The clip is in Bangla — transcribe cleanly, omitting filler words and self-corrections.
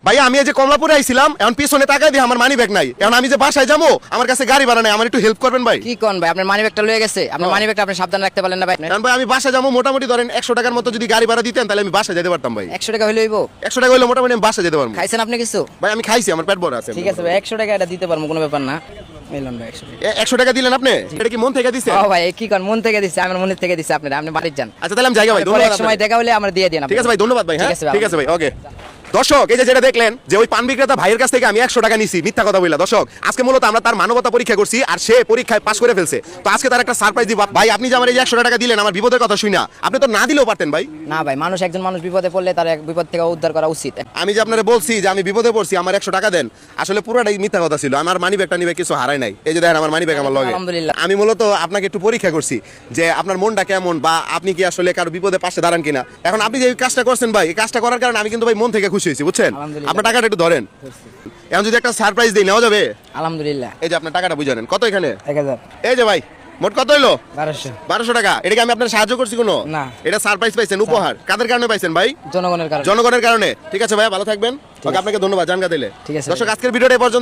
ভাই আমি এই যে কমলাপুরে আইছিলাম, এখন পিছনে তাকাই দিয়ে আমার মানি ব্যাগ নাই, এখন আমি যে বাসায় যাবো আমার কাছে গাড়ি ভাড়া নাই, আমার একটু হেল্প করবেন ভাই। কি কোন ভাই, আপনার মানি ব্যাগটা লয়ে গেছে, আপনার মানি ব্যাগটা আপনি সাবধানে রাখতে পারলেন না ভাই। এখন ভাই আমি বাসায় যাবো, মোটামুটি ধরেন 100 টাকার মতো যদি গাড়ি ভাড়া দিতেন তাহলে আমি বাসায় যেতে পারতাম ভাই। 100 টাকা হইলে হইব? 100 টাকা হইলে মোটামুটি আমি বাসায় যেতে পারবো। খাইছেন আপনি কিছু? ভাই আমি খাইছি, আমার পেট ভরা আছে। ঠিক আছে ভাই, 100 টাকা এটা দিতে পারবো, কোনো ব্যাপার না। মিলন ভাই 100 টাকা। 100 টাকা দিলেন আপনি? এটা কি মন থেকে দিছেন? ও ভাই কি কোন, মন থেকে দিছে, আমার মনের থেকে দিছে আপনারা, আপনি বাড়ি যান। আচ্ছা তাহলে আমি যাই ভাই, পরে ধন্যবাদ। এক সময় দেখা হলে আমরা দিয়ে দিন। ঠিক আছে ভাই, ধন্যবাদ ভাই। হ্যাঁ ঠিক আছে ভাই। ঠিক আছে ভাই, ওকে। দর্শক এই যে যেটা দেখলেন যে ওই পান বিক্রেতা ভাইয়ের কাছ থেকে আমি 100 টাকা নিছি, মিথ্যা কথা বললা। দর্শক আজকে মূলত আমরা তার মানবতা পরীক্ষা করছি, আর সে পরীক্ষায় পাস করে ফেলছে। তো আজকে তার একটা সারপ্রাইজ দিব ভাই। আপনি যে আমার এই 100 টাকা দিলেন আমার বিপদের কথা শুনা, আপনি তো না দিলেও পারতেন ভাই। না ভাই, একজন মানুষ বিপদে পড়লে তার এক বিপদ থেকে উদ্ধার করা উচিত। আমি যে আপনারা বলছি যে আমি বিপদে পড়ছি, আমার 100 টাকা দেন, আসলে পুরোটাই মিথ্যা কথা ছিল। আমার মানি ব্যাগটা নিবে কিছু হারাই নাই। এই যে দেখেন আমার মানি ব্যাগ আমার লগে। আলহামদুলিল্লাহ। আমি মূলত আপনাকে একটু পরীক্ষা করছি যে আপনার মনটা কেমন, বা আপনি কি আসলে কারো বিপদে পাশে দাঁড়ান কিনা। এখন আপনি যে এই কাজটা করছেন ভাই, এই কাজটা করার কারণে আমি কিন্তু ভাই মন থেকে খুশি হয়েছি, বুঝছেন। আলহামদুলিল্লাহ। আপনার টাকাটা একটু ধরেন। এখন যদি একটা সারপ্রাইজ দিই, নেওয়া যাবে? আলহামদুলিল্লাহ। এই যে আপনার টাকাটা বুঝে নেন। কত এখানে? 1000। এই যে ভাই মোট কত হইলো? 1200। 1200 টাকা। এটা কি আমি আপনার সাহায্য করছি কোনো? না। এটা সারপ্রাইজ পাইছেন, উপহার। কাদের কারণে পাইছেন ভাই? জনগণের কারণে। জনগণের কারণে। ঠিক আছে ভাই, ভালো থাকবেন। ওকে, আপনাকে ধন্যবাদ জানকা দিলে। ঠিক আছে দর্শক আজকের ভিডিওটা এই পর্যন্ত।